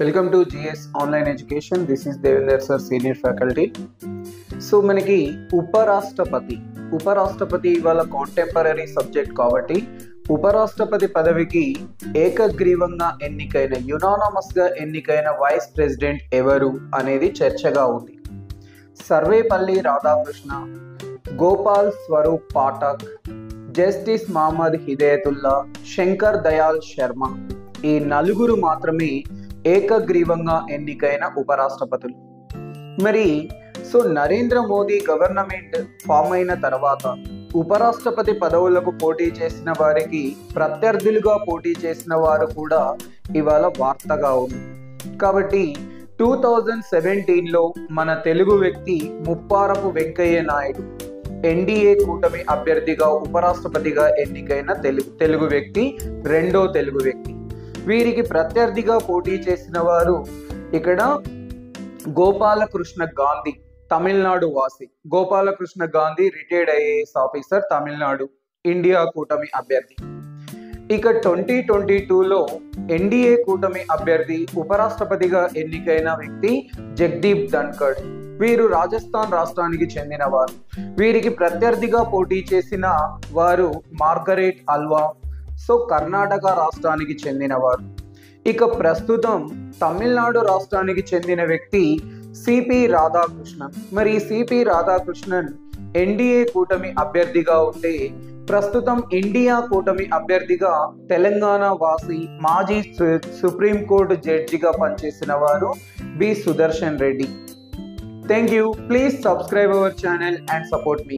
Welcome to GS online education. This is Devender sir, senior faculty. So మనకి ఉపరాష్ట్రపతి ఇవాళ contemporary subject కాబట్టి ఉపరాష్ట్రపతి పదవికి ఏకగ్రీవంగా ఎన్నికైన యునానమస్గా ఎన్నికైన వైస్ ప్రెసిడెంట్ ఎవరు అనేది చర్చగా ఉంది. సర్వేపల్లి రాధాకృష్ణ, గోపాల్ స్వరూప్ పాఠక్, జస్టిస్ మహమ్మద్ హిదాయతుల్లా, శంకర్ దయాల్ శర్మ, ఈ నలుగురు మాత్రమే ఏకగ్రీవంగా ఎన్నికైన ఉపరాష్ట్రపతులు. మరి నరేంద్ర మోదీ గవర్నమెంట్ ఫామ్ అయిన తర్వాత ఉపరాష్ట్రపతి పదవులకు పోటీ చేసిన వారికి ప్రత్యర్థులుగా పోటీ చేసిన వారు కూడా ఇవాళ వార్తగా ఉంది. కాబట్టి 2017లో మన తెలుగు వ్యక్తి ముప్పారపు వెంకయ్య నాయుడు ఎన్డీఏ కూటమి అభ్యర్థిగా ఉపరాష్ట్రపతిగా ఎన్నికైన తెలుగు వ్యక్తి, రెండో తెలుగు వ్యక్తి. వీరికి ప్రత్యర్థిగా పోటీ చేసిన వారు ఇక్కడ గోపాలకృష్ణ గాంధీ, తమిళనాడు వాసి. Gopalakrishna Gandhi retired IAS officer, Tamil Nadu, India కూటమి అభ్యర్థి. ఇక 2022లో ఎన్డీఏ కూటమి అభ్యర్థి ఉపరాష్ట్రపతిగా ఎన్నికైన వ్యక్తి జగదీప్ ధన్కడ్. వీరు రాజస్థాన్ రాష్ట్రానికి చెందిన వారు. వీరికి ప్రత్యర్థిగా పోటీ చేసిన వారు మార్గరెట్ అల్వా, కర్ణాటక రాష్ట్రానికి చెందినవారు. ఇక ప్రస్తుతం తమిళనాడు రాష్ట్రానికి చెందిన వ్యక్తి సిపి రాధాకృష్ణన్. మరి సిపి రాధాకృష్ణన్ ఎన్డీఏ కూటమి అభ్యర్థిగా ఉంటే ప్రస్తుతం ఇండియా కూటమి అభ్యర్థిగా తెలంగాణ వాసి, మాజీ సుప్రీంకోర్టు జడ్జిగా పనిచేసిన వారు B Sudarshan Reddy. Thank you. Please subscribe our channel and support me.